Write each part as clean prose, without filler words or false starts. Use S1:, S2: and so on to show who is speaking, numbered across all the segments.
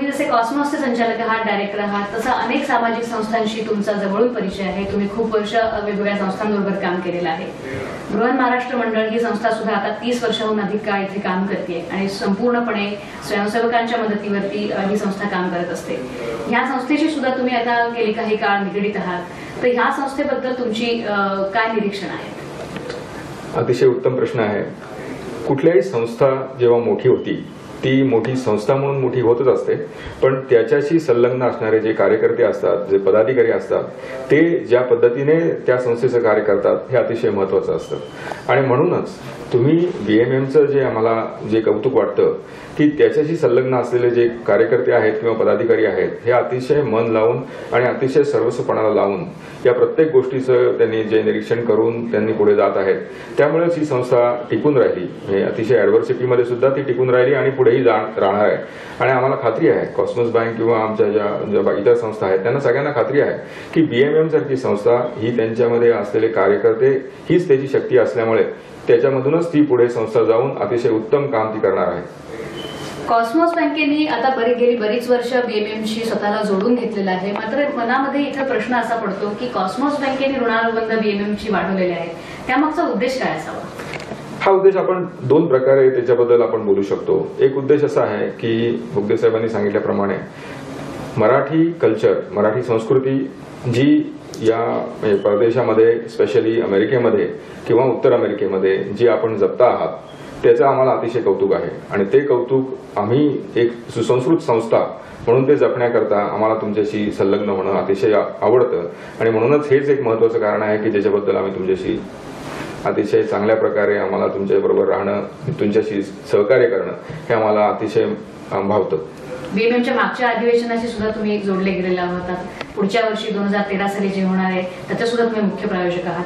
S1: तुम्ही जसे कॉस्मॉसचे संचालक आहात, डायरेक्टर आहात, तसा अनेक सामाजिक संस्थांशी तुमचा जवळून परिचय आहे. तुम्ही खूप वर्ष वेगवेगळ्या संस्थांबरोबर काम केलेलं आहे. बृहन महाराष्ट्र मंडळ ही संस्था सुद्धा आता 30 वर्षाहून अधिक काळ इथे काम करते आणि संपूर्णपणे स्वयंसेवकांच्या मदतीवरती ही संस्था काम करत असते. ह्या संस्थेशी सुद्धा तुम्ही आता गेली काही काळ निगडीत आहात, तर ह्या संस्थेबद्दल तुमची काय निरीक्षण आहे?
S2: अतिशय उत्तम प्रश्न आहे. कुठल्याही संस्था जेव्हा मोठी होती ती मोठी संस्था म्हणून मोठी होतच असते, पण त्याच्याशी संलग्न असणारे जे कार्यकर्ते असतात, जे पदाधिकारी असतात, ते ज्या पद्धतीने त्या संस्थेचं कार्य करतात हे अतिशय महत्त्वाचं असतं. आणि म्हणूनच तुम्ही बीएमएमचं जे आम्हाला जे कौतुक वाटतं की त्याच्याशी संलग्न असलेले जे कार्यकर्ते आहेत किंवा पदाधिकारी आहेत हे अतिशय मन लावून आणि अतिशय सर्वस्वपणाला लावून या प्रत्येक गोष्टीचं त्यांनी जे निरीक्षण करून त्यांनी पुढे जात आहेत. त्यामुळेच ही संस्था टिकून राहिली. म्हणजे अतिशय ॲडव्हर्सिटीमध्ये सुद्धा ती टिकून राहिली आणि पुढेही राहणार आहे. आणि आम्हाला खात्री आहे, कॉस्मॉस बँक किंवा आमच्या ज्या इतर संस्था आहेत त्यांना सगळ्यांना खात्री आहे की बीएमएम सारखी संस्था ही त्यांच्यामध्ये असलेले कार्यकर्ते हीच त्याची शक्ती असल्यामुळे त्याच्यामधूनच ती पुढे संस्था जाऊन अतिशय उत्तम काम ती करणार आहे.
S1: कॉस्मॉस बँकेने आता गेली बरीच वर्ष बीएमएमशी स्वतःला जोडून घेतलेलं आहे. मात्र मनामध्ये इथं प्रश्न असा पडतो की कॉस्मॉस बँकेने ऋणानुबंध बीएमएमशी वाढवलेले आहेत, त्यामागचा उद्देश काय असावा?
S2: हा उद्देश आपण दोन प्रकारे त्याच्याबद्दल आपण बोलू शकतो. एक उद्देश असा आहे की बुगदे साहेबांनी सांगितल्याप्रमाणे मराठी कल्चर, मराठी संस्कृती जी या परदेशामध्ये, स्पेशली अमेरिकेमध्ये किंवा उत्तर अमेरिकेमध्ये जी आपण जपता आहात त्याचं आम्हाला अतिशय कौतुक आहे. आणि ते कौतुक आम्ही एक सुसंस्कृत संस्था म्हणून ते जपण्याकरता आम्हाला तुमच्याशी संलग्न होणं अतिशय आवडतं. आणि म्हणूनच हेच एक महत्त्वाचं कारण आहे की ज्याच्याबद्दल आम्ही तुमच्याशी अतिशय चांगल्या प्रकारे आम्हाला तुमच्याबरोबर राहणं, तुमच्याशी सहकार्य करणं हे आम्हाला अतिशय भावतं.
S1: बीएमएमच्या मागच्या अधिवेशनाशी सुद्धा तुम्ही जोडले गेलेले आहात. पुढच्या वर्षी 2013 साली जे होणार आहे त्याच्या सुद्धा तुम्ही मुख्य प्रायोजक आहात.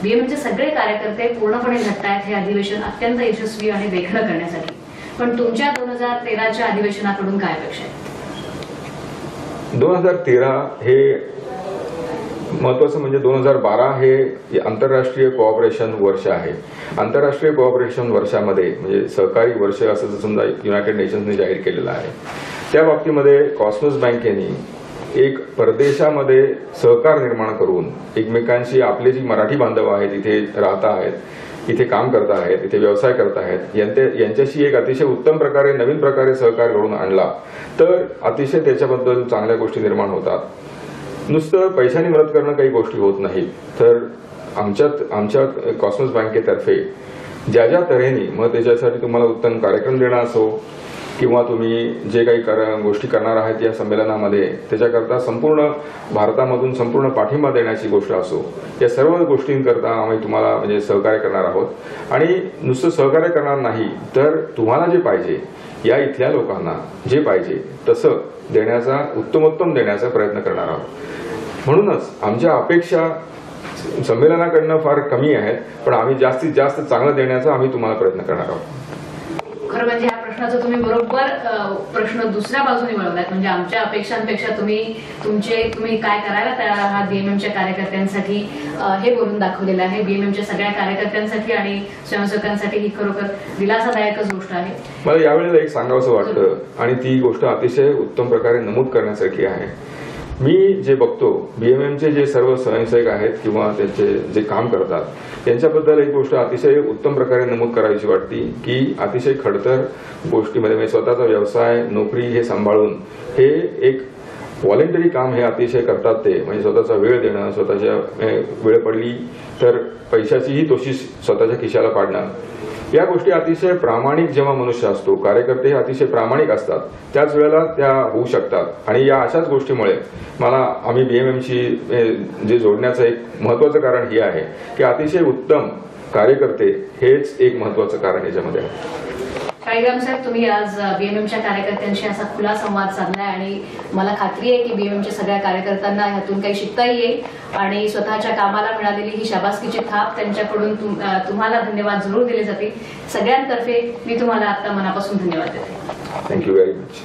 S1: बीएमएमचे सगळे कार्यकर्ते पूर्णपणे झटत आहेत हे अधिवेशन अत्यंत यशस्वी आणि देखणं करण्यासाठी. पण तुमच्या 2013च्या अधिवेशनाकडून काय अपेक्षा आहे?
S2: 2013 हे महत्वाचं म्हणजे 2012 हे आंतरराष्ट्रीय कोऑपरेशन वर्ष आहे. आंतरराष्ट्रीय कोऑपरेशन वर्षामध्ये म्हणजे सहकारी वर्ष असं समजा युनायटेड नेशन्सने जाहीर केलेलं आहे. त्या बाबतीमध्ये कॉस्मॉस बँकेने एक परदेशामध्ये सहकार निर्माण करून एकमेकांशी आपले जी मराठी बांधव आहेत, इथे राहत आहेत, इथे काम करत आहेत, इथे व्यवसाय करत आहेत, यांच्याशी एक अतिशय उत्तम प्रकारे नवीन प्रकारे सहकार घडवून आणला तर अतिशय त्याच्याबद्दल चांगल्या गोष्टी निर्माण होतात. नुसतं पैशाने मदत करणं काही गोष्टी होत नाही. तर आमच्या कॉस्मॉस बँकेतर्फे ज्या तऱ्हेने मग त्याच्यासाठी तुम्हाला उत्तम कार्यक्रम देणं असो किंवा तुम्ही जे काही गोष्टी करणार आहात या संमेलनामध्ये त्याच्याकरता संपूर्ण भारतामधून संपूर्ण पाठिंबा देण्याची गोष्ट असो, या सर्व गोष्टींकरता आम्ही तुम्हाला म्हणजे सहकार्य करणार आहोत. आणि नुसतं सहकार्य करणार नाही तर तुम्हाला जे पाहिजे, या इथल्या लोकांना जे पाहिजे तसं देण्याचा, उत्तमोत्तम देण्याचा प्रयत्न करणार आहोत. म्हणूनच आमच्या अपेक्षा संमेलनाकडनं फार कमी आहेत, पण आम्ही जास्तीत जास्त चांगलं देण्याचा आम्ही तुम्हाला प्रयत्न करणार आहोत.
S1: खरं म्हणजे ह्या प्रश्नाचा तुम्ही बरोबर प्रश्न दुसऱ्या बाजूने वळवलात. म्हणजे आमच्या अपेक्षांपेक्षा तुम्ही काय करायला तयार आहात बीएमएमच्या कार्यकर्त्यांसाठी हे बोलून दाखवलेलं आहे. बीएमएमच्या सगळ्या कार्यकर्त्यांसाठी आणि स्वयंसेवकांसाठी ही खरोखर दिलासादायकच गोष्ट आहे.
S2: मला यावेळेला एक सांगावंसं वाटतं आणि ती गोष्ट अतिशय उत्तम प्रकारे नमूद करण्यासारखी आहे. मी जे बघतो बीएमएमचे जे सर्व स्वयंसेवक आहेत किंवा त्यांचे जे काम करतात त्यांच्याबद्दल एक गोष्ट अतिशय उत्तम प्रकारे नमूद करायची वाटते की अतिशय खडतर गोष्टीमध्ये म्हणजे स्वतःचा व्यवसाय, नोकरी हे सांभाळून हे एक व्हॉलेंटरी काम हे अतिशय करतात. ते म्हणजे स्वतःचा वेळ देणं, स्वतःच्या वेळ पडली तर पैशाचीही तोशी स्वतःच्या खिशाला पाडणं, या गोष्टी अतिशय प्रामाणिक जेव्हा मनुष्य असतो, कार्यकर्ते अतिशय प्रामाणिक असतात, त्याच वेळेला त्या होऊ शकतात. आणि या अशाच गोष्टीमुळे आम्ही बीएमएमशी जे जोडण्याचं एक महत्त्वाचं कारण हे आहे की अतिशय उत्तम कार्यकर्ते हेच एक महत्त्वाचं कारण याच्यामध्ये आहे.
S1: काळीराम साहेब, तुम्ही आज बीएमएमच्या कार्यकर्त्यांशी असा खुला संवाद साधलाय आणि मला खात्री आहे की बीएमएमच्या सगळ्या कार्यकर्त्यांना ह्यातून काही शिकताही येईल आणि स्वतःच्या कामाला मिळालेली ही शाबासकीची थाप त्यांच्याकडून तुम्हाला धन्यवाद जरूर दिले जातील. सगळ्यांतर्फे मी तुम्हाला आता मनापासून धन्यवाद देते.
S2: Thank you very much.